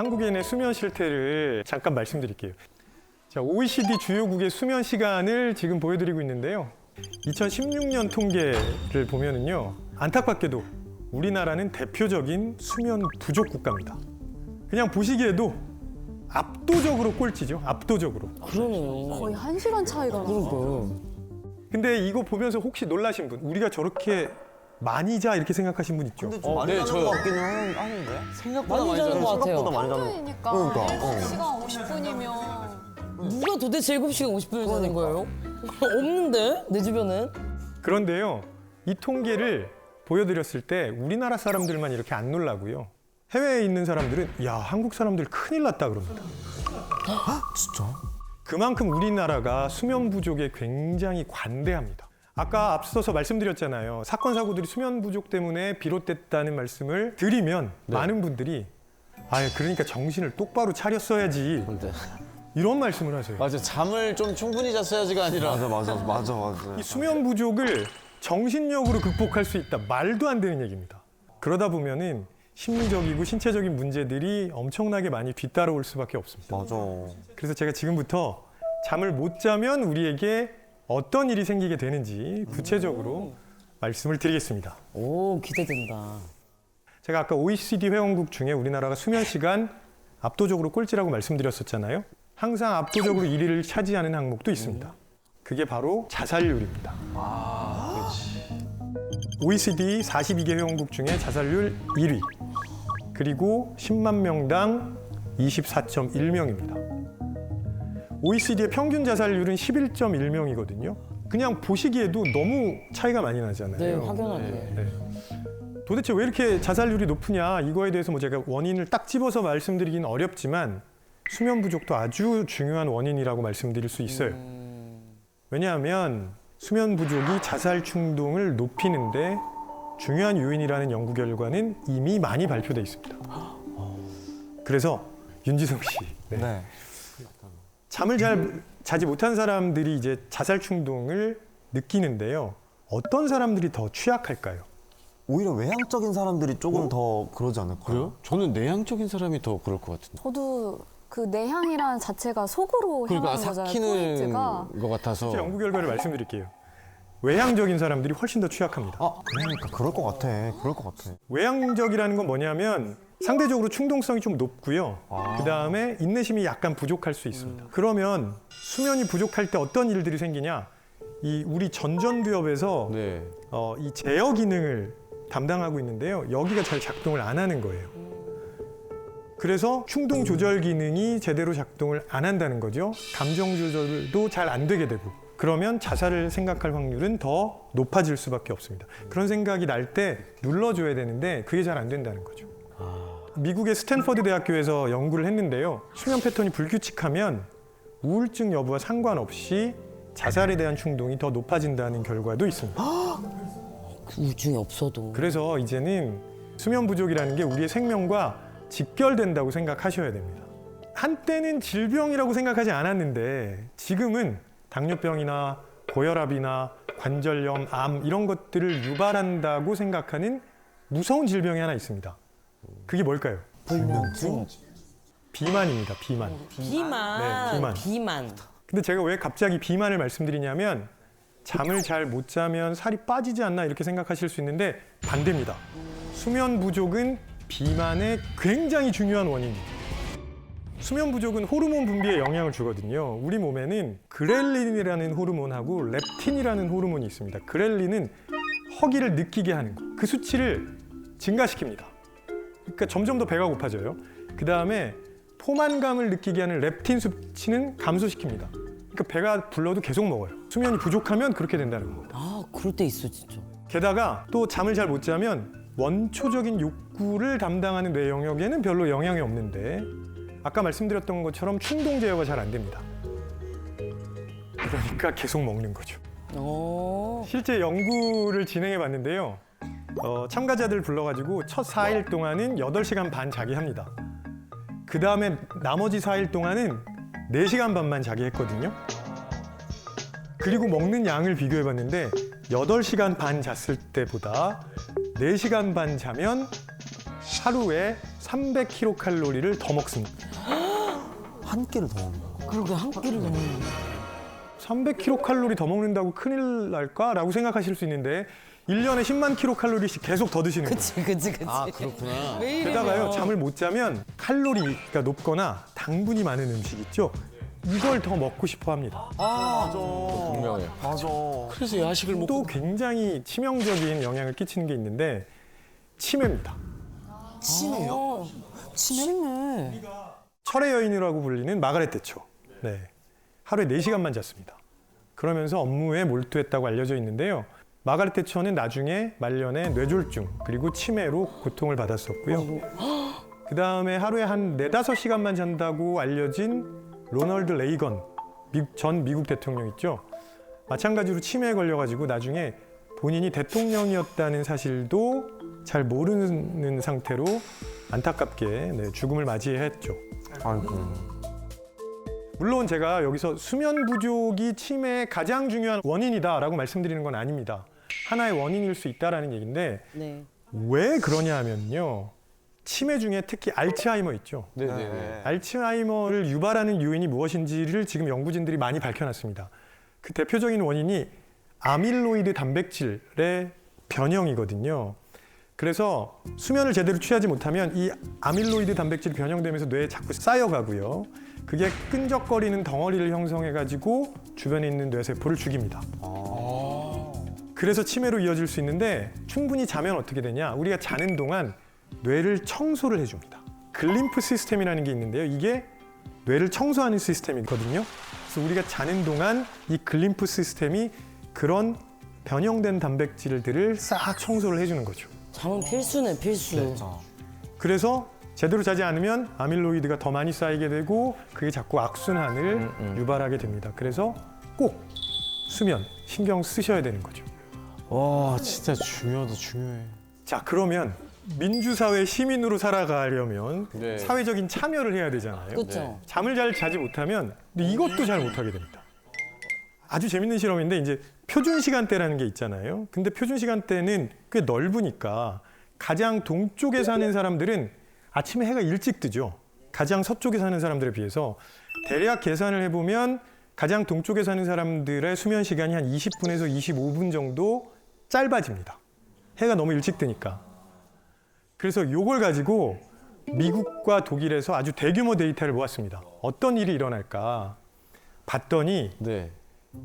한국인의 수면 실태를 잠깐 말씀드릴게요. 자, OECD 주요국의 수면 시간을 지금 보여드리고 있는데요. 2016년 통계를 보면은요, 안타깝게도 우리나라는 대표적인 수면 부족 국가입니다. 그냥 보시기에도 압도적으로 꼴찌죠. 압도적으로. 그러네요. 거의 1시간 차이가 나요. 그러니까. 근데 이거 보면서 혹시 놀라신 분, 우리가 저렇게 많이 자 이렇게 생각하신 분 있죠? 근데 좀 많이 자는 저요. 것 같기는 하는데? 생각보다 많이 자는 것 같아요. 생각보다 많이 자는 평균이니까 그러니까, 7시간 50분이면 누가 도대체 7시간 50분을 자는 거예요? 없는데? 내 주변엔? 그런데요, 이 통계를 보여드렸을 때 우리나라 사람들만 이렇게 안 놀라고요. 해외에 있는 사람들은 야, 한국 사람들 큰일 났다 그럽니다. 진짜? 그만큼 우리나라가 수면 부족에 굉장히 관대합니다. 아까 앞서서 말씀드렸잖아요. 사건 사고들이 수면 부족 때문에 비롯됐다는 말씀을 드리면 많은 분들이 그러니까 정신을 똑바로 차렸어야지 근데 이런 말씀을 하세요. 맞아, 잠을 좀 충분히 잤어야지가 아니라 맞아. 이 수면 부족을 정신력으로 극복할 수 있다. 말도 안 되는 얘기입니다. 그러다 보면은 심리적이고 신체적인 문제들이 엄청나게 많이 뒤따라올 수밖에 없습니다. 맞아. 그래서 제가 지금부터 잠을 못 자면 우리에게 어떤 일이 생기게 되는지 구체적으로 말씀을 드리겠습니다. 오, 기대된다. 제가 아까 OECD 회원국 중에 우리나라가 수면 시간 압도적으로 꼴찌라고 말씀드렸었잖아요. 항상 압도적으로 1위를 차지하는 항목도 있습니다. 그게 바로 자살률입니다. OECD 42개 회원국 중에 자살률 1위, 그리고 10만 명당 24.1명입니다. OECD의 평균 자살률은 11.1명이거든요. 그냥 보시기에도 너무 차이가 많이 나잖아요. 네, 확연하게. 네. 도대체 왜 이렇게 자살률이 높으냐, 이거에 대해서 뭐 제가 원인을 딱 집어서 말씀드리긴 어렵지만 수면 부족도 아주 중요한 원인이라고 말씀드릴 수 있어요. 왜냐하면 수면 부족이 자살 충동을 높이는데 중요한 요인이라는 연구 결과는 이미 많이 발표돼 있습니다. 그래서 윤지성 씨, 네. 잠을 잘 자지 못한 사람들이 이제 자살 충동을 느끼는데요. 어떤 사람들이 더 취약할까요? 오히려 외향적인 사람들이 조금 더 그러지 않을까요? 그래요? 저는 내향적인 사람이 더 그럴 것 같은데. 저도 그 내향이라는 자체가 속으로 그러니까 향하는 거잖아요. 삭히는 포인트가. 것 같아서. 실제 연구 결과를 말씀드릴게요. 외향적인 사람들이 훨씬 더 취약합니다. 그러니까 그럴 것 같아. 그럴 것 같아. 외향적이라는 건 뭐냐면 상대적으로 충동성이 좀 높고요. 그 다음에 인내심이 약간 부족할 수 있습니다. 그러면 수면이 부족할 때 어떤 일들이 생기냐? 이 우리 전전두엽에서 네. 이 제어 기능을 담당하고 있는데요. 여기가 잘 작동을 안 하는 거예요. 그래서 충동 조절 기능이 제대로 작동을 안 한다는 거죠. 감정 조절도 잘 안 되게 되고. 그러면 자살을 생각할 확률은 더 높아질 수밖에 없습니다. 그런 생각이 날 때 눌러줘야 되는데 그게 잘 안 된다는 거죠. 미국의 스탠퍼드 대학교에서 연구를 했는데요. 수면 패턴이 불규칙하면 우울증 여부와 상관없이 자살에 대한 충동이 더 높아진다는 결과도 있습니다. 그 우중이 없어도. 그래서 이제는 수면 부족이라는 게 우리의 생명과 직결된다고 생각하셔야 됩니다. 한때는 질병이라고 생각하지 않았는데 지금은 당뇨병이나 고혈압이나 관절염, 암 이런 것들을 유발한다고 생각하는 무서운 질병이 하나 있습니다. 그게 뭘까요? 불면증? 비만입니다. 비만. 비만. 네, 비만. 비만. 근데 제가 왜 갑자기 비만을 말씀드리냐면 잠을 잘 못 자면 살이 빠지지 않나 이렇게 생각하실 수 있는데 반대입니다. 수면 부족은 비만의 굉장히 중요한 원인입니다. 수면 부족은 호르몬 분비에 영향을 주거든요. 우리 몸에는 그렐린이라는 호르몬하고 렙틴이라는 호르몬이 있습니다. 그렐린은 허기를 느끼게 하는 거. 그 수치를 증가시킵니다. 그러니까 점점 더 배가 고파져요. 그 다음에 포만감을 느끼게 하는 렙틴 수치는 감소시킵니다. 그러니까 배가 불러도 계속 먹어요. 수면이 부족하면 그렇게 된다는 겁니다. 아, 그럴 때 있어, 진짜. 게다가 또 잠을 잘 못 자면 원초적인 욕구를 담당하는 뇌 영역에는 별로 영향이 없는데 아까 말씀드렸던 것처럼 충동 제어가 잘 안 됩니다. 그러니까 계속 먹는 거죠. 오. 실제 연구를 진행해 봤는데요. 참가자들 불러가지고 첫 4일 동안은 8시간 반 자기 합니다. 그 다음에 나머지 4일 동안은 4시간 반만 자기 했거든요. 그리고 먹는 양을 비교해 봤는데 8시간 반 잤을 때보다 4시간 반 자면 하루에 300kcal를 더 먹습니다. 한 끼를 더 먹는 거. 그러게 한 끼를 넘는 300kcal 더 먹는다고 큰일 날까라고 생각하실 수 있는데 1년에 10만 kcal씩 계속 더 드시는 거예요. 그치. 아, 그렇구나. 게다가요, 잠을 못 자면 칼로리가 높거나 당분이 많은 음식 있죠? 이걸 더 먹고 싶어 합니다. 분명해. 맞아. 그래서 야식을 먹고. 또 굉장히 치명적인 영향을 끼치는 게 있는데 치매입니다. 치매요? 치매. 철의 여인이라고 불리는 마가렛 대처. 네. 하루에 4시간만 잤습니다. 그러면서 업무에 몰두했다고 알려져 있는데요. 마가렛 대처는 나중에 말년에 뇌졸중 그리고 치매로 고통을 받았었고요. 그 다음에 하루에 한 4-5시간만 잔다고 알려진 로널드 레이건 전 미국 대통령 있죠. 마찬가지로 치매에 걸려가지고 나중에 본인이 대통령이었다는 사실도 잘 모르는 상태로 안타깝게 죽음을 맞이했죠. 아이고. 물론 제가 여기서 수면 부족이 치매의 가장 중요한 원인이다라고 말씀드리는 건 아닙니다. 하나의 원인일 수 있다라는 얘기인데 네. 왜 그러냐 하면요. 치매 중에 특히 알츠하이머 있죠. 네네네. 알츠하이머를 유발하는 요인이 무엇인지를 지금 연구진들이 많이 밝혀놨습니다. 그 대표적인 원인이 아밀로이드 단백질의 변형이거든요. 그래서 수면을 제대로 취하지 못하면 이 아밀로이드 단백질이 변형되면서 뇌에 자꾸 쌓여가고요. 그게 끈적거리는 덩어리를 형성해가지고 주변에 있는 뇌세포를 죽입니다. 그래서 치매로 이어질 수 있는데 충분히 자면 어떻게 되냐? 우리가 자는 동안 뇌를 청소를 해줍니다. 글림프 시스템이라는 게 있는데요. 이게 뇌를 청소하는 시스템이거든요. 그래서 우리가 자는 동안 이 글림프 시스템이 그런 변형된 단백질들을 싹 청소를 해주는 거죠. 잠은 필수네 필수. 그래서 제대로 자지 않으면 아밀로이드가 더 많이 쌓이게 되고 그게 자꾸 악순환을 유발하게 됩니다. 그래서 꼭 수면 신경 쓰셔야 되는 거죠. 와, 진짜 중요하다, 중요해. 자, 그러면 민주사회 시민으로 살아가려면 네. 사회적인 참여를 해야 되잖아요. 그렇죠. 잠을 잘 자지 못하면 근데 이것도 잘 못하게 됩니다. 아주 재밌는 실험인데 이제 표준 시간대라는 게 있잖아요. 근데 표준 시간대는 꽤 넓으니까 가장 동쪽에 사는 사람들은 아침에 해가 일찍 뜨죠. 가장 서쪽에 사는 사람들에 비해서 대략 계산을 해보면 가장 동쪽에 사는 사람들의 수면 시간이 한 20분에서 25분 정도 짧아집니다. 해가 너무 일찍 뜨니까. 그래서 이걸 가지고 미국과 독일에서 아주 대규모 데이터를 모았습니다. 어떤 일이 일어날까 봤더니 네.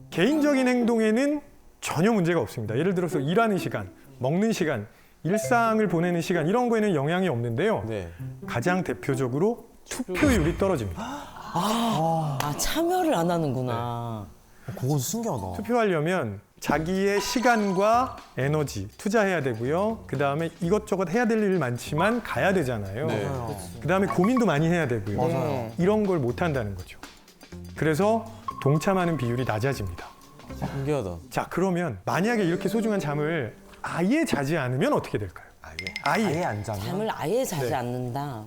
개인적인 행동에는 전혀 문제가 없습니다. 예를 들어서 일하는 시간, 먹는 시간, 일상을 보내는 시간 이런 거에는 영향이 없는데요. 네. 가장 대표적으로 투표율이 떨어집니다. 아 참여를 안 하는구나. 그건 신기하다. 투표하려면 자기의 시간과 에너지 투자해야 되고요. 그 다음에 이것저것 해야 될 일 많지만 가야 되잖아요. 네. 그 다음에 고민도 많이 해야 되고요. 맞아요. 이런 걸 못 한다는 거죠. 그래서 동참하는 비율이 낮아집니다. 신기하다. 자, 그러면 만약에 이렇게 소중한 잠을 아예 자지 않으면 어떻게 될까요? 아예 안 자면? 잠을 아예 자지 네. 않는다.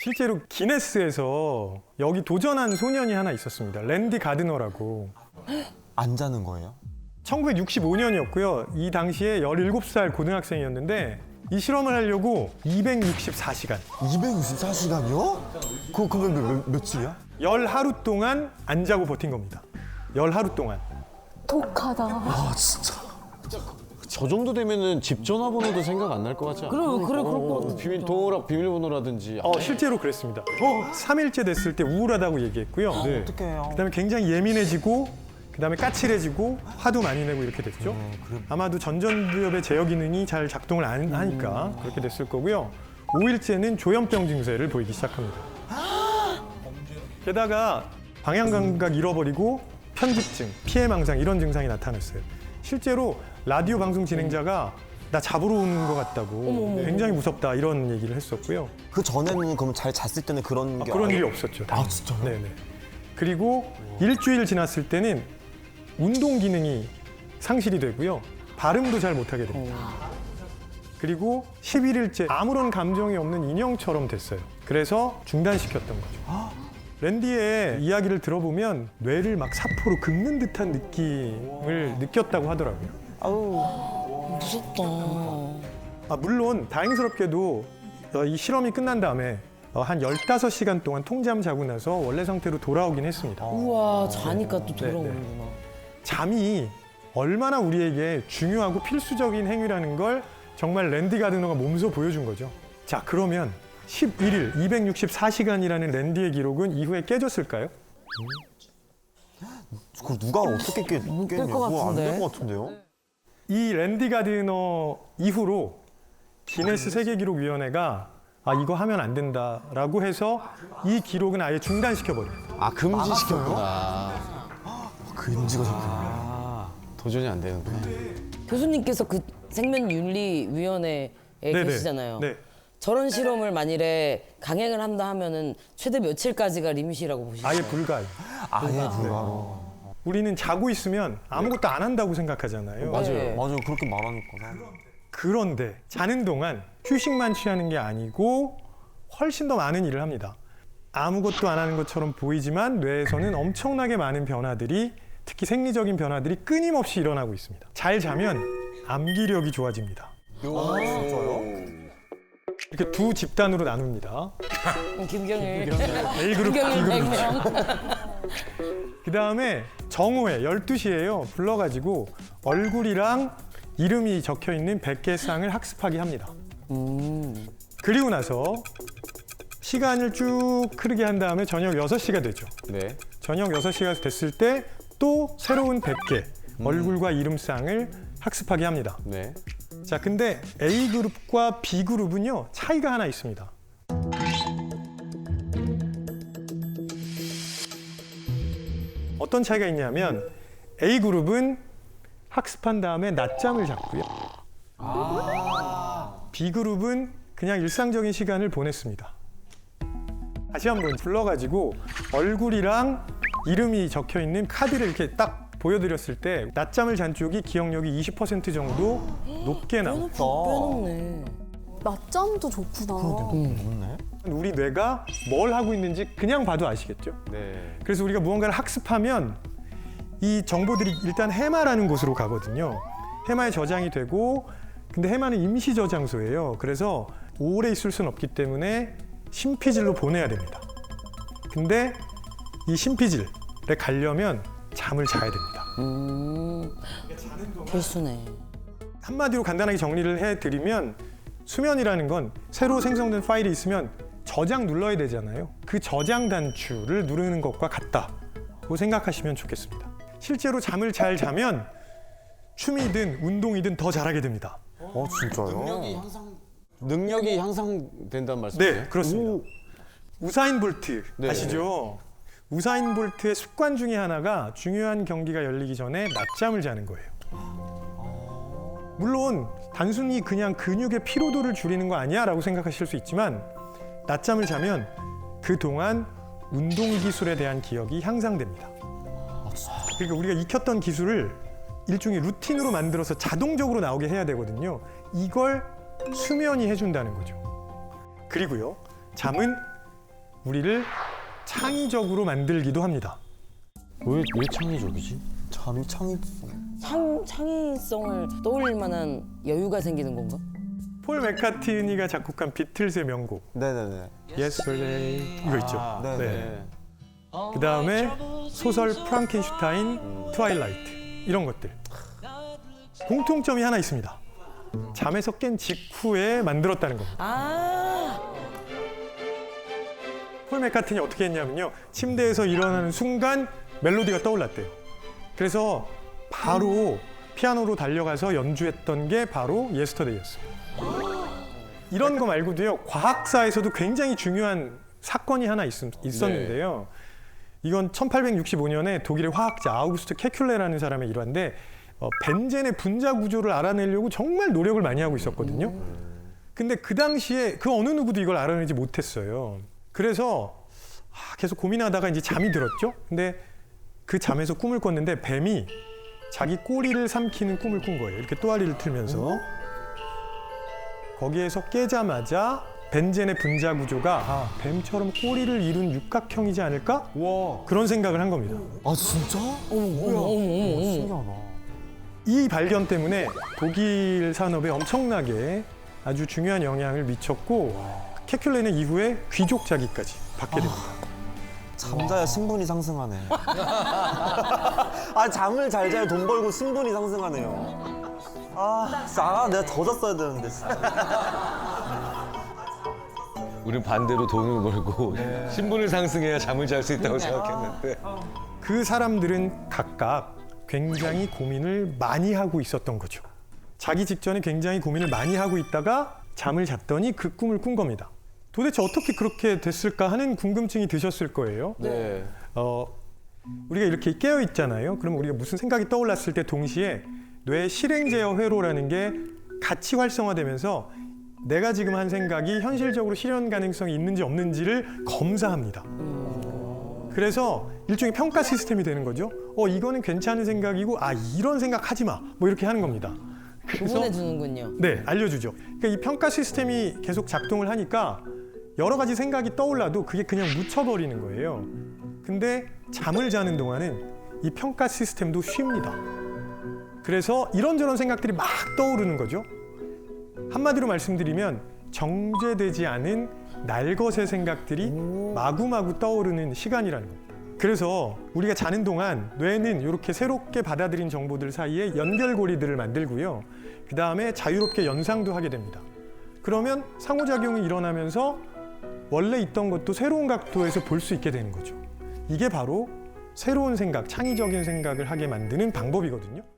실제로 기네스에서 여기 도전한 소년이 하나 있었습니다. 랜디 가드너라고. 안 자는 거예요? 1965년이었고요. 이 당시에 17살 고등학생이었는데 이 실험을 하려고 264시간, 264시간이요? 그러면 며칠이야? 10하루 동안 안 자고 버틴 겁니다. 10하루 동안. 독하다. 아 진짜. 저 정도 되면은 집 전화번호도 생각 안 날 것 같지 않아? 그럴 것 같아. 비밀번호라든지. 실제로 그랬습니다. 3일째 됐을 때 우울하다고 얘기했고요. 네. 어떡해요? 그다음에 굉장히 예민해지고 그다음에 까칠해지고 화도 많이 내고 이렇게 됐죠. 아마도 전전두엽의 제어 기능이 잘 작동을 안 하니까 그렇게 됐을 거고요. 5일째는 조현병 증세를 보이기 시작합니다. 게다가 방향 감각 잃어버리고 편집증, 피해망상 이런 증상이 나타났어요. 실제로 라디오 방송 진행자가 나 잡으러 오는 것 같다고 굉장히 무섭다 이런 얘기를 했었고요. 그 전에는 그럼 잘 잤을 때는 그런 게 그런 아예- 일이 없었죠. 아 진짜요? 네네. 그리고 일주일 지났을 때는 운동 기능이 상실이 되고요. 발음도 잘 못하게 됩니다. 그리고 11일째 아무런 감정이 없는 인형처럼 됐어요. 그래서 중단시켰던 거죠. 랜디의 이야기를 들어보면 뇌를 막 사포로 긁는 듯한 느낌을 느꼈다고 하더라고요. 무섭다. 물론 다행스럽게도 이 실험이 끝난 다음에 한 15시간 동안 통잠 자고 나서 원래 상태로 돌아오긴 했습니다. 우와, 자니까 또 네, 돌아오는구나. 잠이 얼마나 우리에게 중요하고 필수적인 행위라는 걸 정말 랜디 가드너가 몸소 보여준 거죠. 자, 그러면 11일 264시간이라는 랜디의 기록은 이후에 깨졌을까요? 그걸 누가 어떻게 깰것 깨냐고 같은데. 안될 것 같은데요? 이 랜디 가드너 이후로 기네스 세계기록위원회가 이거 하면 안 된다라고 해서 이 기록은 아예 중단시켜버려요. 아, 금지시켰구나. 그 인지가 좋구나. 아, 도전이 안 되는구나. 교수님께서 그 생명윤리위원회에 네네. 계시잖아요. 네. 저런 실험을 만일에 강행을 한다 하면은 최대 며칠까지가 리밋이라고 보시나요? 아예 불가요. 아예 불가로. 우리는 자고 있으면 아무것도 안 한다고 생각하잖아요. 네. 맞아요. 그렇게 말하니까. 그런데 자는 동안 휴식만 취하는 게 아니고 훨씬 더 많은 일을 합니다. 아무것도 안 하는 것처럼 보이지만 뇌에서는 엄청나게 많은 변화들이, 특히 생리적인 변화들이 끊임없이 일어나고 있습니다. 잘 자면 암기력이 좋아집니다. 진짜요? 이렇게 두 집단으로 나눕니다. 김경일. A그룹, 김경일 B그룹. 100명. 그 다음에 정오에 12시에요. 불러가지고 얼굴이랑 이름이 적혀있는 100개 쌍을 학습하게 합니다. 그리고 나서 시간을 쭉 흐르게 한 다음에 저녁 6시가 되죠. 네. 저녁 6시가 됐을 때 또 새로운 100개 얼굴과 이름쌍을 학습하게 합니다. 네. 자, 근데 A그룹과 B그룹은요, 차이가 하나 있습니다. 어떤 차이가 있냐면 A그룹은 학습한 다음에 낮잠을 잤고요. B그룹은 그냥 일상적인 시간을 보냈습니다. 다시 한번 불러가지고 얼굴이랑 이름이 적혀있는 카드를 이렇게 딱 보여드렸을 때 낮잠을 잔 쪽이 기억력이 20% 정도 높게 나옵니다. 빼놓네. 낮잠도 좋구나. 없네. 우리 뇌가 뭘 하고 있는지 그냥 봐도 아시겠죠? 네. 그래서 우리가 무언가를 학습하면 이 정보들이 일단 해마라는 곳으로 가거든요. 해마에 저장이 되고, 근데 해마는 임시 저장소예요. 그래서 오래 있을 수는 없기 때문에 심피질로 보내야 됩니다. 근데 이 심피질에 가려면 잠을 자야 됩니다. 필수네. 한마디로 간단하게 정리를 해드리면 수면이라는 건 새로 생성된 파일이 있으면 저장 눌러야 되잖아요. 그 저장 단추를 누르는 것과 같다고 생각하시면 좋겠습니다. 실제로 잠을 잘 자면 춤이든 운동이든 더 잘하게 됩니다. 진짜요? 능력이 향상된다는 말씀이세요? 네, 그렇습니다. 우사인 볼트 네. 아시죠? 우사인 볼트의 습관 중에 하나가 중요한 경기가 열리기 전에 낮잠을 자는 거예요. 물론 단순히 그냥 근육의 피로도를 줄이는 거 아니야 라고 생각하실 수 있지만 낮잠을 자면 그동안 운동 기술에 대한 기억이 향상됩니다. 그러니까 우리가 익혔던 기술을 일종의 루틴으로 만들어서 자동적으로 나오게 해야 되거든요. 이걸 수면이 해준다는 거죠. 그리고요, 잠은 우리를 창의적으로 만들기도 합니다. 왜 창의적이지? 잠이 창의성. 창의성을 떠올릴 만한 여유가 생기는 건가? 폴 맥카트니가 작곡한 비틀즈의 명곡 네네네. Yesterday 이거 있죠. 네. 네. 그 다음에 소설 프랑켄슈타인, 트와일라이트 이런 것들 공통점이 하나 있습니다. 잠에서 깬 직후에 만들었다는 겁니다. 아, 폴 맥카트니 어떻게 했냐면요, 침대에서 일어나는 순간 멜로디가 떠올랐대요. 그래서 바로 피아노로 달려가서 연주했던 게 바로 예스터데이였어요. 이런 거 말고도요, 과학사에서도 굉장히 중요한 사건이 하나 있었는데요. 이건 1865년에 독일의 화학자 아우구스트 케큘레라는 사람의 일화인데 벤젠의 분자 구조를 알아내려고 정말 노력을 많이 하고 있었거든요. 근데 그 당시에 그 어느 누구도 이걸 알아내지 못했어요. 그래서 계속 고민하다가 이제 잠이 들었죠. 근데 그 잠에서 꿈을 꿨는데 뱀이 자기 꼬리를 삼키는 꿈을 꾼 거예요. 이렇게 또아리를 틀면서. 거기에서 깨자마자 벤젠의 분자 구조가 뱀처럼 꼬리를 이룬 육각형이지 않을까? 그런 생각을 한 겁니다. 아 진짜? 신기하다. 이 발견 때문에 독일 산업에 엄청나게 아주 중요한 영향을 미쳤고 케큘레는 이후에 귀족 자기까지 받게 됩니다. 잠자야 신분이 상승하네. 아 잠을 잘 자야 돈 벌고 신분이 상승하네요. 내가 더 잤어야 되는데 진짜. 우린 반대로 돈을 벌고 신분을 상승해야 잠을 잘 수 있다고 생각했는데 그 사람들은 각각 굉장히 고민을 많이 하고 있었던 거죠. 자기 직전에 굉장히 고민을 많이 하고 있다가 잠을 잤더니 그 꿈을 꾼 겁니다. 도대체 어떻게 그렇게 됐을까 하는 궁금증이 드셨을 거예요. 네. 우리가 이렇게 깨어 있잖아요. 그럼 우리가 무슨 생각이 떠올랐을 때 동시에 뇌 실행제어 회로라는 게 같이 활성화되면서 내가 지금 한 생각이 현실적으로 실현 가능성이 있는지 없는지를 검사합니다. 그래서 일종의 평가 시스템이 되는 거죠. 이거는 괜찮은 생각이고 이런 생각 하지 마. 뭐 이렇게 하는 겁니다. 구분해 주는군요. 네, 알려주죠. 그러니까 이 평가 시스템이 계속 작동을 하니까 여러 가지 생각이 떠올라도 그게 그냥 묻혀버리는 거예요. 근데 잠을 자는 동안은 이 평가 시스템도 쉽니다. 그래서 이런저런 생각들이 막 떠오르는 거죠. 한마디로 말씀드리면 정제되지 않은 날것의 생각들이 마구마구 떠오르는 시간이라는 겁니다. 그래서 우리가 자는 동안 뇌는 이렇게 새롭게 받아들인 정보들 사이에 연결고리들을 만들고요. 그 다음에 자유롭게 연상도 하게 됩니다. 그러면 상호작용이 일어나면서 원래 있던 것도 새로운 각도에서 볼 수 있게 되는 거죠. 이게 바로 새로운 생각, 창의적인 생각을 하게 만드는 방법이거든요.